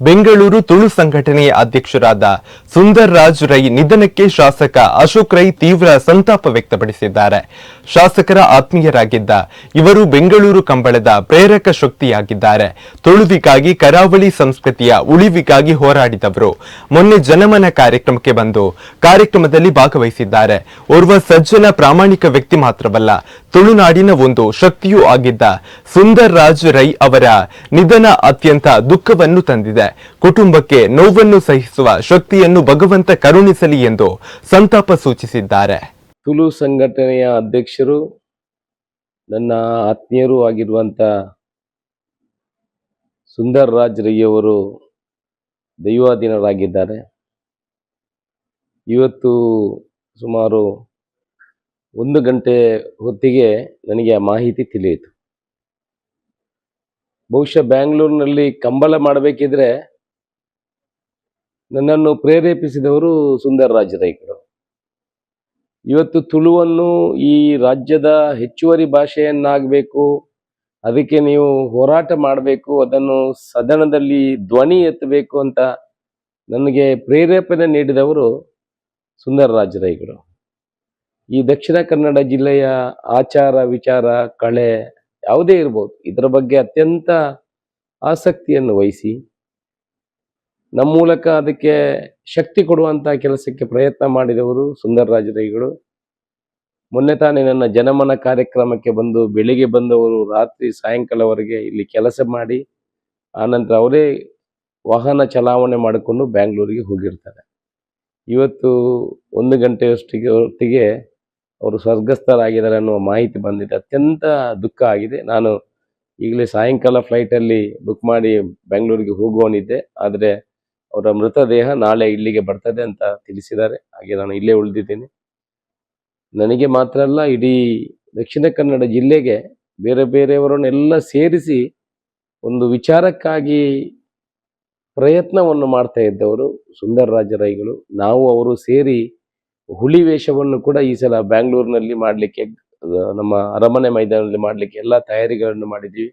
ಬೆಂಗಳೂರು ತುಳು ಸಂಘಟನೆಯ ಅಧ್ಯಕ್ಷರಾದ ಸುಂದರ್ ರಾಜ್ ರೈ ನಿಧನಕ್ಕೆ ಶಾಸಕ ಅಶೋಕ್ ರೈ ತೀವ್ರ ಸಂತಾಪ ವ್ಯಕ್ತಪಡಿಸಿದ್ದಾರೆ. ಶಾಸಕರ ಆತ್ಮೀಯರಾಗಿದ್ದ ಇವರು ಬೆಂಗಳೂರು ಕಂಬಳದ ಪ್ರೇರಕ ಶಕ್ತಿಯಾಗಿದ್ದಾರೆ. ತುಳುವಿಗಾಗಿ, ಕರಾವಳಿ ಸಂಸ್ಕೃತಿಯ ಉಳಿವಿಗಾಗಿ ಹೋರಾಡಿದವರು. ಮೊನ್ನೆ ಜನಮನ ಕಾರ್ಯಕ್ರಮಕ್ಕೆ ಬಂದು ಕಾರ್ಯಕ್ರಮದಲ್ಲಿ ಭಾಗವಹಿಸಿದ್ದಾರೆ. ಓರ್ವ ಸಜ್ಜನ ಪ್ರಾಮಾಣಿಕ ವ್ಯಕ್ತಿ ಮಾತ್ರವಲ್ಲ, ತುಳುನಾಡಿನ ಒಂದು ಶಕ್ತಿಯೂ ಆಗಿದ್ದ ಸುಂದರ್ ರಾಜ್ ರೈ ಅವರ ನಿಧನ ಅತ್ಯಂತ ದುಃಖವನ್ನು ತಂದಿದೆ. ಕುಟುಂಬಕ್ಕೆ ನೋವನ್ನು ಸಹಿಸುವ ಶಕ್ತಿಯನ್ನು ಭಗವಂತ ಕರುಣಿಸಲಿ ಎಂದು ಸಂತಾಪ ಸೂಚಿಸಿದ್ದಾರೆ. ತುಳು ಸಂಘಟನೆಯ ಅಧ್ಯಕ್ಷರು, ನನ್ನ ಆತ್ಮೀಯರೂ ಆಗಿರುವಂಥ ಸುಂದರ್ ರಾಜ್ ರೈ ಅವರು ದೈವಾಧೀನರಾಗಿದ್ದಾರೆ. ಇವತ್ತು ಸುಮಾರು 1 ಗಂಟೆ ಹೊತ್ತಿಗೆ ನನಗೆ ಆ ಮಾಹಿತಿ ತಿಳಿಯಿತು. ಬಹುಶಃ ಬ್ಯಾಂಗ್ಳೂರಿನಲ್ಲಿ ಕಂಬಳ ಮಾಡಬೇಕಿದ್ರೆ ನನ್ನನ್ನು ಪ್ರೇರೇಪಿಸಿದವರು ಸುಂದರ್ ರಾಜ್ ರೈಗಳು. ಇವತ್ತು ತುಳುವನ್ನು ಈ ರಾಜ್ಯದ ಹೆಚ್ಚುವರಿ ಭಾಷೆಯನ್ನಾಗಬೇಕು, ಅದಕ್ಕೆ ನೀವು ಹೋರಾಟ ಮಾಡಬೇಕು, ಅದನ್ನು ಸದನದಲ್ಲಿ ಧ್ವನಿ ಎತ್ತಬೇಕು ಅಂತ ನನಗೆ ಪ್ರೇರೇಪಣೆ ನೀಡಿದವರು ಸುಂದರ್ ರಾಜ್ ರೈಗಳು. ಈ ದಕ್ಷಿಣ ಕನ್ನಡ ಜಿಲ್ಲೆಯ ಆಚಾರ ವಿಚಾರ ಕಳೆ ಯಾವುದೇ ಇರ್ಬೋದು, ಇದರ ಬಗ್ಗೆ ಅತ್ಯಂತ ಆಸಕ್ತಿಯನ್ನು ವಹಿಸಿ ನಮ್ಮ ಮೂಲಕ ಅದಕ್ಕೆ ಶಕ್ತಿ ಕೊಡುವಂಥ ಕೆಲಸಕ್ಕೆ ಪ್ರಯತ್ನ ಮಾಡಿದವರು ಸುಂದರ್ ರಾಜ್ ರೈಗಳು. ಮೊನ್ನೆ ತಾನೇ ನನ್ನ ಜನಮನ ಕಾರ್ಯಕ್ರಮಕ್ಕೆ ಬಂದು ಬೆಳಿಗ್ಗೆ ಬಂದವರು ರಾತ್ರಿ ಸಾಯಂಕಾಲವರೆಗೆ ಇಲ್ಲಿ ಕೆಲಸ ಮಾಡಿ ಆನಂತರ ಅವರೇ ವಾಹನ ಚಲಾವಣೆ ಮಾಡಿಕೊಂಡು ಬ್ಯಾಂಗ್ಳೂರಿಗೆ ಹೋಗಿರ್ತಾರೆ. ಇವತ್ತು 1 ಗಂಟೆಯೊತ್ತಿಗೆ ಅವರು ಸ್ವರ್ಗಸ್ಥರಾಗಿದ್ದಾರೆ ಅನ್ನುವ ಮಾಹಿತಿ ಬಂದಿದೆ. ಅತ್ಯಂತ ದುಃಖ ಆಗಿದೆ. ನಾನು ಈಗಲೇ ಸಾಯಂಕಾಲ ಫ್ಲೈಟಲ್ಲಿ ಬುಕ್ ಮಾಡಿ ಬೆಂಗಳೂರಿಗೆ ಹೋಗುವನಿದ್ದೆ. ಆದರೆ ಅವರ ಮೃತದೇಹ ನಾಳೆ ಇಲ್ಲಿಗೆ ಬರ್ತದೆ ಅಂತ ತಿಳಿಸಿದ್ದಾರೆ. ಹಾಗೆ ನಾನು ಇಲ್ಲೇ ಉಳಿದಿದ್ದೀನಿ. ನನಗೆ ಮಾತ್ರ ಅಲ್ಲ, ಇಡೀ ದಕ್ಷಿಣ ಕನ್ನಡ ಜಿಲ್ಲೆಗೆ ಬೇರೆ ಬೇರೆಯವರನ್ನೆಲ್ಲ ಸೇರಿಸಿ ಒಂದು ವಿಚಾರಕ್ಕಾಗಿ ಪ್ರಯತ್ನವನ್ನು ಮಾಡ್ತಾ ಇದ್ದವರು ಸುಂದರ್ ರಾಜ್ ರೈಗಳು. ನಾವು ಅವರು ಸೇರಿ ಹುಲಿ ವೇಷವನ್ನು ಕೂಡ ಈ ಸಲ ಬ್ಯಾಂಗ್ಳೂರಿನಲ್ಲಿ ಮಾಡಲಿಕ್ಕೆ, ನಮ್ಮ ಅರಮನೆ ಮೈದಾನದಲ್ಲಿ ಮಾಡಲಿಕ್ಕೆ ಎಲ್ಲ ತಯಾರಿಗಳನ್ನು ಮಾಡಿದ್ದೀವಿ.